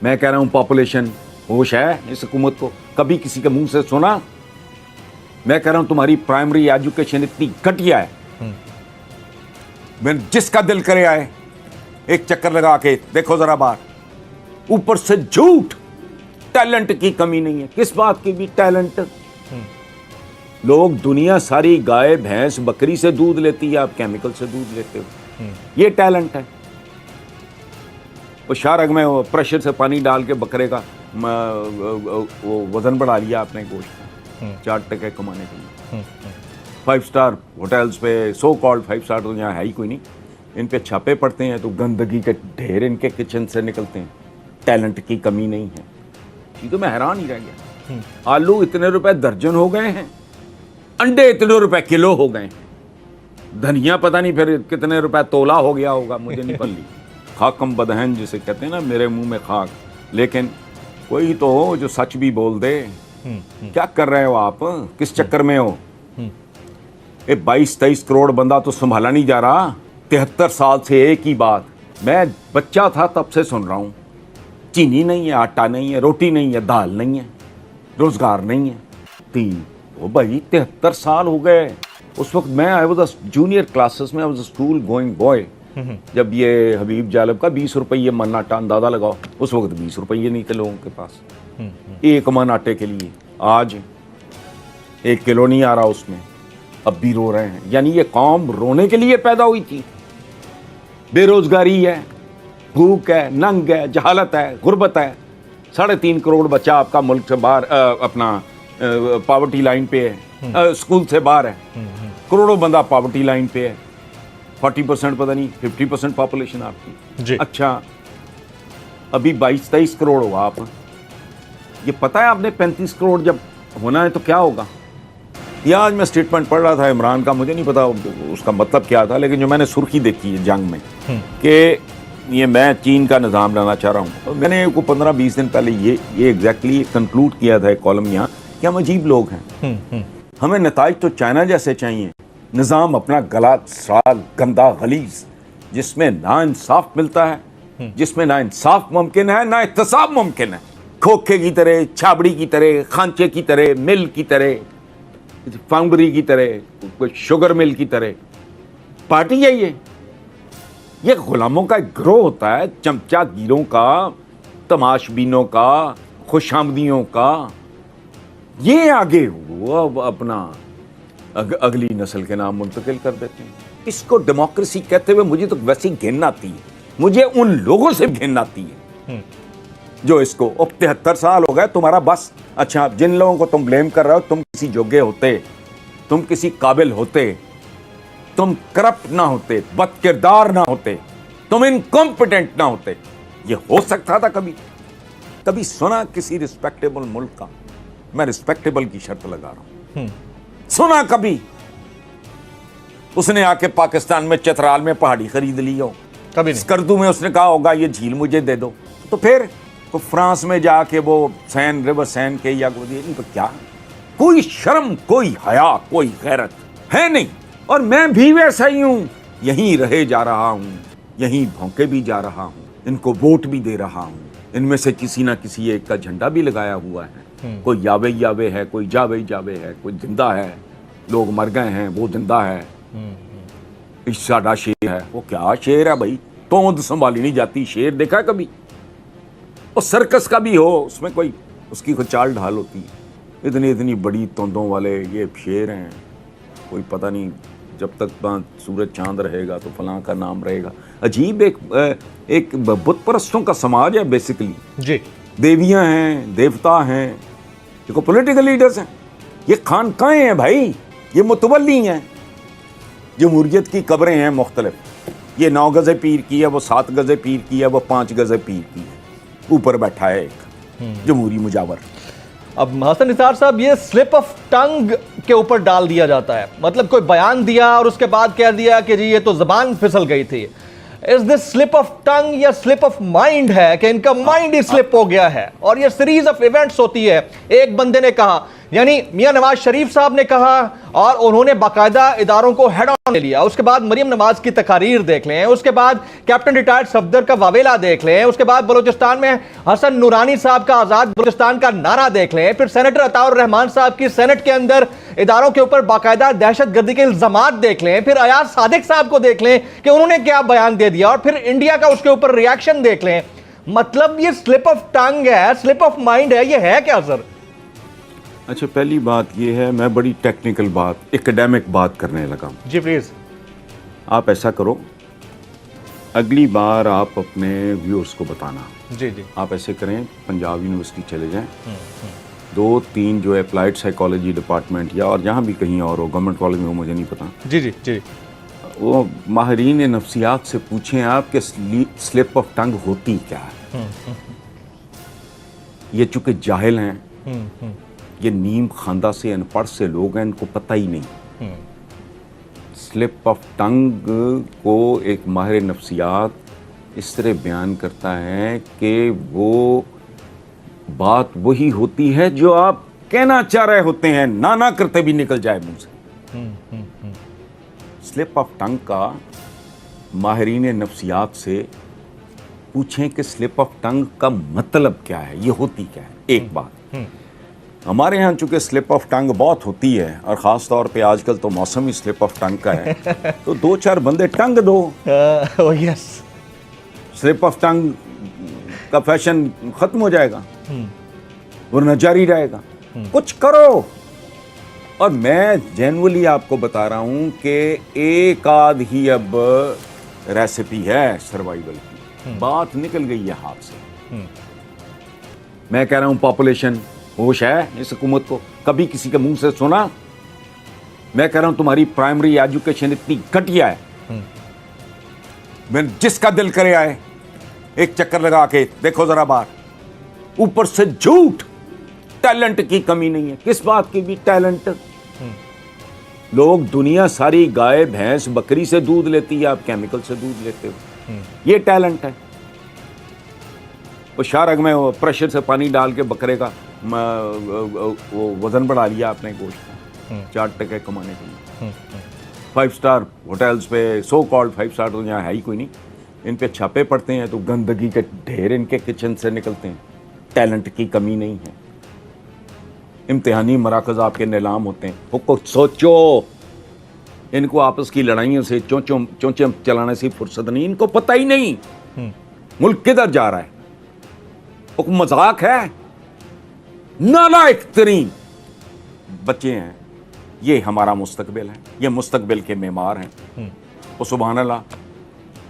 मैं कह रहा हूं पॉपुलेशन, होश है इस हुकूमत को? कभी किसी के मुंह से सुना? मैं कह रहा हूं तुम्हारी प्राइमरी एजुकेशन इतनी घटिया है, मैं जिसका दिल करे आए एक चक्कर लगा के देखो जरा बाहर। ऊपर से झूठ, टैलेंट की कमी नहीं है। किस बात की भी टैलेंट? लोग दुनिया सारी गाय भैंस बकरी से दूध लेती है, आप केमिकल से दूध लेते हो। ये टैलेंट है। वो शारग में वो प्रेशर से पानी डाल के बकरे का वो वजन बढ़ा लिया आपने गोश्त का, 4 टके कमाने के लिए। 5 स्टार होटल्स पे, सो कॉल्ड 5 स्टार तो यहाँ है ही कोई नहीं, इन पे छापे पड़ते हैं तो गंदगी के ढेर इनके किचन से निकलते हैं। टैलेंट की कमी नहीं है। ये तो मैं हैरान ही रह गया। आलू इतने रुपए दर्जन हो गए हैं, अंडे इतने रुपए किलो हो गए हैं, धनिया पता नहीं फिर कितने रुपए तोला हो गया होगा, मुझे नहीं पल्ली। खाकम बदहन जिसे कहते हैं ना, मेरे मुंह में खाक। लेकिन कोई तो हो जो सच भी बोल दे। क्या कर रहे हो आप? किस चक्कर में हो? ये 22-23 करोड़ बंदा तो संभाला नहीं जा रहा। 73 साल से एक ही बात, मैं बच्चा था तब से सुन रहा हूं। चीनी नहीं है, आटा नहीं है, रोटी नहीं है, दाल नहीं है, रोजगार नहीं है। 3 ओ भाई 73 साल हो गए। उस वक्त मैं आई वाज जूनियर क्लासेस में, I was school going boy, जब ये हबीब जालब का 20 रुपये मन आटा अंदाजा लगाओ। उस वक्त 20 रुपये नहीं थे लोगों के पास एक मन आटे के लिए। आज 1 किलो नहीं आ रहा उसमें, अब भी रो रहे हैं। यानी ये कौम रोने के लिए पैदा हुई थी। बेरोजगारी है, भूख है, नंग है, जहालत है, गुर्बत है। 3.5 करोड़ बच्चा आपका मुल्क से बाहर अपना पॉवर्टी लाइन पे है, स्कूल से बाहर है। करोड़ों बंदा पॉवर्टी लाइन पे है। 40% पता नहीं 50% पॉपुलेशन आपकी जी। अच्छा, अभी 22-23 करोड़ हुआ। आप ये पता है आपने 35 करोड़ जब होना है तो क्या होगा? ये आज मैं स्टेटमेंट पढ़ रहा था इमरान का, मुझे नहीं पता उसका मतलब क्या था, लेकिन जो मैंने सुर्खी देखी है जंग में कि ये मैं चीन का निज़ाम लाना चाह रहा हूँ। तो मैंने को 15-20 दिन पहले ये एग्जैक्टली कंक्लूड किया था एक कॉलम यहाँ कि हम अजीब लोग हैं। हमें नताइज तो चाइना जैसे चाहिए, निज़ाम अपना गला सराल गंदा गलीज, जिसमें ना इंसाफ मिलता है, जिसमें ना इंसाफ मुमकिन है ना इत्तेसाब मुमकिन है। खोखे की तरह, छाबड़ी की तरह, खांचे की तरह, मिल की तरह, फाउंड्री की तरह, कोई शुगर मिल की तरह पार्टी है ये गुलामों का एक गिरोह होता है, चमचागिरों का, तमाशबीनों का, खुशामदियों का। ये आगे वो अपना अगली नस्ल के नाम मुंतकिल कर देते हैं। इसको डेमोक्रेसी कहते हुए मुझे तो वैसी घिन आती है। मुझे उन लोगों से घिन आती है जो इसको, अब 73 साल हो गए तुम्हारा बस। अच्छा, जिन लोगों को तुम ब्लेम कर रहे हो, तुम किसी योग्य होते, तुम किसी काबिल होते, तुम करप्ट ना होते, बदकिरदार ना होते, तुम इनकॉम्पिटेंट ना होते, ये हो सकता था कभी? कभी सुना किसी रिस्पेक्टेबल मुल्क का? मैं रिस्पेक्टेबल की शर्त लगा रहा हूं, सुना कभी उसने आके पाकिस्तान में चतराल में पहाड़ी खरीद ली हो? कभी नहीं। स्कर्दू में उसने कहा होगा ये झील मुझे दे दो। तो फिर तो फ्रांस में जाके वो सैन, रिवर सैन के या नहीं, तो क्या कोई शर्म, कोई हया, कोई गैरत है नहीं? और मैं भी वैसा ही हूं, यहीं रहे जा रहा हूं, यहीं भौंके भी जा रहा हूं, इनको वोट भी दे रहा हूं। इनमें से किसी ना किसी एक का झंडा भी लगाया हुआ है। कोई यावे यावे है, कोई जावे जावे है, कोई जिंदा है, लोग मर गए हैं, वो जिंदा है। साडा शेर है, वो क्या शेर है भाई, तोंद संभाली नहीं जाती। शेर देखा कभी? और सर्कस का भी हो, उसमें कोई उसकी कोई चाल ढाल होती है। इतनी इतनी बड़ी तोंदों वाले ये शेर हैं, कोई पता नहीं जब तक सूरज चांद रहेगा तो फलां का नाम रहेगा। अजीब एक बुत परस्तों का समाज है बेसिकली जी। देवियां हैं, देवता हैं, देखो पॉलिटिकल लीडर्स हैं, ये खानकाएं हैं भाई, ये मुतवल्ली हैं। जमहूरियत की कब्रें हैं मुख्तलिफ, ये 9 गज़े पीर की है, वो 7 गज़े पीर की है, वो 5 गज़े पीर की है, ऊपर बैठा है एक जमहूरी मुजावर। अब हसन निसार साहब, ये स्लिप ऑफ टंग के ऊपर डाल दिया जाता है, मतलब कोई बयान दिया और उसके बाद कह दिया कि जी ये तो ज़बान फिसल गई थी। Is this slip of tongue या स्लिप ऑफ माइंड है कि इनका माइंड ही स्लिप हो गया है? और ये सीरीज ऑफ इवेंट्स होती है। एक बंदे ने कहा यानी मियां नवाज शरीफ साहब ने कहा और उन्होंने बाकायदा इदारों को हेड ऑन ले लिया। उसके बाद मरियम नवाज की तकारीर देख लें, उसके बाद कैप्टन रिटायर्ड सफदर का वावेला देख लें, उसके बाद बलूचिस्तान में हसन नूरानी साहब का आजाद बलूचिस्तान का नारा देख लें, फिर सेनेटर अताउर रहमान साहब की सेनेट के अंदर इदारों के ऊपर बाकायदा दहशतगर्दी के इल्जामात देख लें, फिर अयाज सादिक साहब को देख लें कि उन्होंने क्या बयान दे दिया, और फिर इंडिया का उसके ऊपर रिएक्शन देख लें। मतलब ये स्लिप ऑफ टंग है, स्लिप ऑफ माइंड है, ये है क्या सर? अच्छा, पहली बात ये है, मैं बड़ी टेक्निकल बात, एकेडमिक बात करने लगा हूं। जी प्लीज। आप ऐसा करो, अगली बार आप अपने व्यूअर्स को बताना। जी जी। आप ऐसे करें, पंजाब यूनिवर्सिटी चले जाएं, 2-3 जो अप्लाइड साइकोलॉजी डिपार्टमेंट या और जहाँ भी कहीं और हो, गवर्नमेंट कॉलेज में हो मुझे नहीं पता, जी जी जी, वो माहिरीन नफ्सियात से पूछें आप कि स्लिप ऑफ टंग होती क्या है। ये चूंकि जाहिल हैं, ये नीम खानदा से अनपढ़ से लोग हैं, इनको पता ही नहीं। स्लिप ऑफ टंग को एक माहिर नफ्सियात इस तरह बयान करता है कि वो बात वही होती है जो आप कहना चाह रहे होते हैं, ना करते भी निकल जाए मुंह से। स्लिप ऑफ टंग का माहिरीन नफ्सियात से पूछें कि स्लिप ऑफ टंग का मतलब क्या है, ये होती क्या है। एक बात, हमारे यहाँ चूंकि स्लिप ऑफ टंग बहुत होती है, और ख़ास तौर पे आजकल तो मौसम ही स्लिप ऑफ टंग का है, तो 2-4 बंदे टंग दो। यस, स्लिप ऑफ टंग का फैशन ख़त्म हो जाएगा, वरना जारी रहेगा। कुछ करो। और मैं जेन्युइनली आपको बता रहा हूँ कि एक आध ही अब रेसिपी है सर्वाइवल की, बात निकल गई है हाथ से। मैं कह रहा हूँ पॉपुलेशन होश है इस हुकूमत को, कभी किसी के मुंह से सुना? मैं कह रहा हूं तुम्हारी प्राइमरी एजुकेशन इतनी घटिया है, मैं जिसका दिल करे आए एक चक्कर लगा के देखो जरा बाहर। ऊपर से झूठ, टैलेंट की कमी नहीं है। किस बात की भी टैलेंट? लोग दुनिया सारी गाय भैंस बकरी से दूध लेती है, आप केमिकल से दूध लेते हो, ये टैलेंट है। वो शारग में वो प्रेशर से पानी डाल के बकरे का वो वजन बढ़ा लिया आपने गोश्त का, 4 टके कमाने के लिए। 5 स्टार होटल्स पे, सो कॉल्ड 5 स्टार तो यहाँ है ही कोई नहीं, इन पे छापे पड़ते हैं तो गंदगी के ढेर इनके किचन से निकलते हैं। टैलेंट की कमी नहीं है। इम्तिहानी मराकज आपके नीलाम होते हैं, वो कुछ सोचो। इनको आपस की लड़ाइयों से चोंचे चलाने से फुर्सत नहीं, इनको पता ही नहीं मुल्क किधर जा रहा है। वो मजाक है, नालायक तरीन बच्चे हैं। ये हमारा मुस्तकबिल है, ये मुस्तकबिल के मेमार हैं। वो सुभान अल्लाह,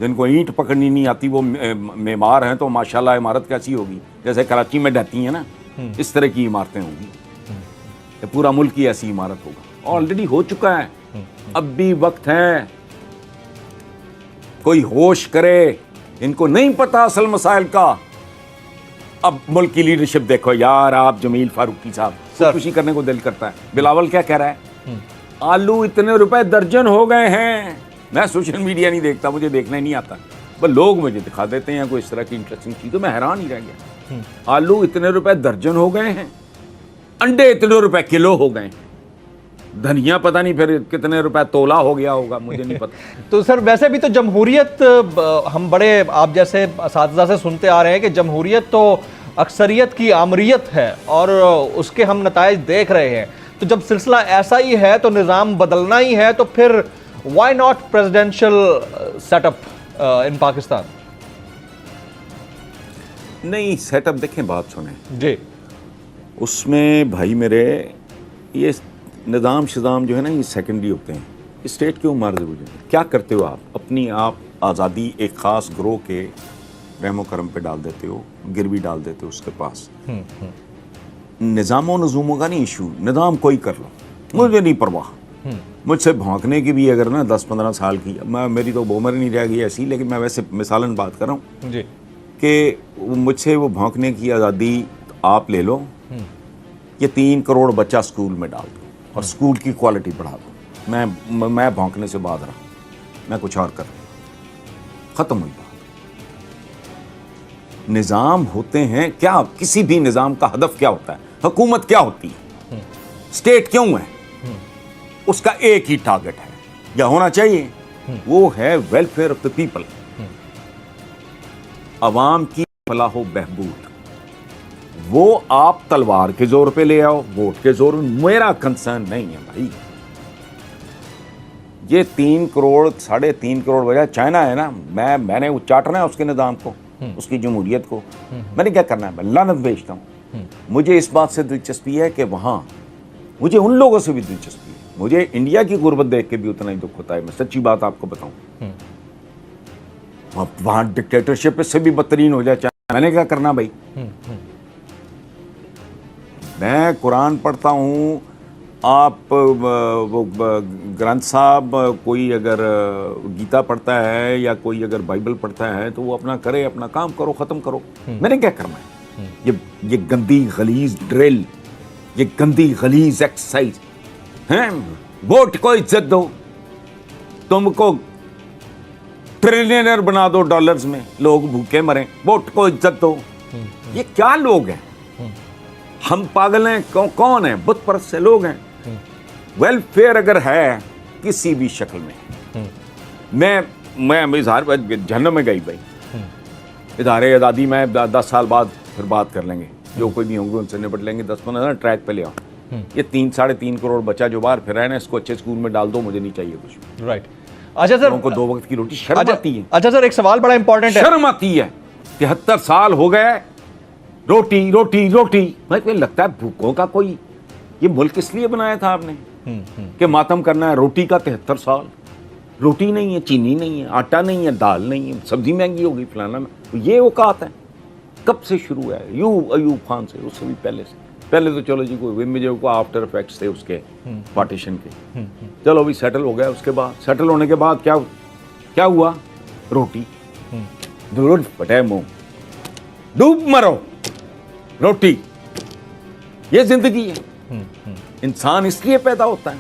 जिनको ईंट पकड़नी नहीं आती वो मेमार हैं, तो माशाल्लाह इमारत कैसी होगी? जैसे कराची में ढहती है ना, इस तरह की इमारतें होंगी। ये पूरा मुल्क ही ऐसी इमारत होगा। ऑलरेडी हो चुका है, अब भी वक्त है कोई होश करे। इनको नहीं पता असल मसाइल का। अब मुल्क की लीडरशिप देखो यार, आप जमील फारूकी साहब, खुशी करने को दिल करता है। बिलावल क्या कह रहा है? आलू इतने रुपए दर्जन हो गए हैं। मैं सोशल मीडिया नहीं देखता, मुझे देखना ही नहीं आता, पर लोग मुझे दिखा देते हैं कोई इस तरह की इंटरेस्टिंग चीज, तो मैं हैरान ही रह गया। आलू इतने रुपए दर्जन हो गए हैं, अंडे इतने रुपए किलो हो गए, धनिया पता नहीं फिर कितने रुपए तोला हो गया होगा, मुझे नहीं पता। तो सर वैसे भी तो जमहूरियत, हम बड़े आप जैसे असातिज़ा से सुनते आ रहे हैं कि जमहूरियत तो अक्सरियत की आमरियत है, और उसके हम नताइज देख रहे हैं। तो जब सिलसिला ऐसा ही है तो निज़ाम बदलना ही है, तो फिर वाई नॉट प्रेसिडेंशियल सेटअप इन पाकिस्तान? नहीं, सेटअप देखें, बात सुने जी। उसमें भाई मेरे ये निज़ाम शिज़ाम जो है ना, ये सेकेंडरी होते हैं। स्टेट क्यों मार्ज बुझे? क्या करते हो आप? अपनी आप आज़ादी एक ख़ास ग्रोह के रहमो करम पे डाल देते हो, गिरवी डाल देते हो उसके पास। निज़ामों नज़ूमों का नहीं इशू, निज़ाम कोई कर लो, मुझे नहीं परवाह। मुझसे भौंकने की भी अगर ना 10-15 साल की, मेरी तो उम्र नहीं रह गई ऐसी, लेकिन मैं वैसे मिसालन बात कर रहा हूँ जी कि मुझसे वो भौंकने की आज़ादी आप ले लो। ये 3 करोड़ बच्चा स्कूल में डाल दो और स्कूल की क्वालिटी बढ़ा दो। मैं भौंकने से बात रहा, मैं कुछ और कर, ख़त्म हुई बात। निज़ाम होते हैं क्या? किसी भी निज़ाम का हदफ क्या होता है? हुकूमत क्या होती है? स्टेट क्यों है? उसका एक ही टारगेट है, या होना चाहिए, वो है वेलफेयर ऑफ द पीपल, अवाम की फलाह व बहबूद। वो आप तलवार के जोर पे ले आओ, वोट के जोर, मेरा कंसर्न नहीं है भाई। ये 3 करोड़ 3.5 करोड़ वजह चाइना है ना, मैंने उच्चाटना है उसके निज़ाम को, उसकी जमहूरियत को। मैंने क्या करना है? मैं लानत भेजता हूँ। मुझे इस बात से दिलचस्पी है कि वहाँ, मुझे उन लोगों से भी दिलचस्पी है, मुझे इंडिया की गुर्बत देख के भी उतना ही दुख होता है। मैं सच्ची बात आपको बताऊं, वहां डिक्टेटरशिप से भी बदतरीन हो जाए चाहे, मैंने क्या करना भाई? मैं कुरान पढ़ता हूं, आप वो ग्रंथ साहब, कोई अगर गीता पढ़ता है या कोई अगर बाइबल पढ़ता है तो वो अपना करे, अपना काम करो, ख़त्म करो। मैंने क्या करना है? ये गंदी गलीज ड्रिल, ये गंदी गलीज एक्सरसाइज हैं। वोट को इज्जत दो, तुमको ट्रिलियनर बना दो डॉलर्स में, लोग भूखे मरें, वोट को इज्जत दो। ये क्या लोग हैं? हम पागल हैं? कौन है? बुत परस्त से लोग हैं। वेलफेयर अगर है किसी भी शक्ल में, मैं इजहार जहन्नम में गई भाई, इदारे आज़ादी में 10 साल बाद फिर बात कर लेंगे, जो कोई भी होंगे उनसे निपट लेंगे। 10-15 ट्रैक पे ले आओ। ये 3-3.5 करोड़ बच्चा जो बाहर फिर रहे ना, इसको अच्छे स्कूल में डाल दो, मुझे नहीं चाहिए कुछ। राइट। अच्छा सर, उनको 2 वक्त की रोटी, शर्म आती है। अच्छा सर, एक सवाल बड़ा इंपॉर्टेंट है। शर्म आती है। 73 साल हो गए, रोटी रोटी रोटी। मुझे लगता है भूखों का कोई, ये मुल्क इसलिए बनाया था आपने कि मातम करना है। रोटी का 73 साल, रोटी नहीं है, चीनी नहीं है, आटा नहीं है, दाल नहीं है, सब्जी महंगी हो गई, फलाना में। तो ये औकात है। कब से शुरू है? अयूब खान से, उससे भी पहले तो चलो जी, कोई मुझे को आफ्टर इफेक्ट्स थे उसके पार्टीशन के। चलो अभी सेटल हो गया। उसके बाद सेटल होने के बाद क्या हुआ? रोटी, दूर फटे मुंह, डूब मरो, रोटी। ये जिंदगी है। इंसान इसलिए पैदा होता है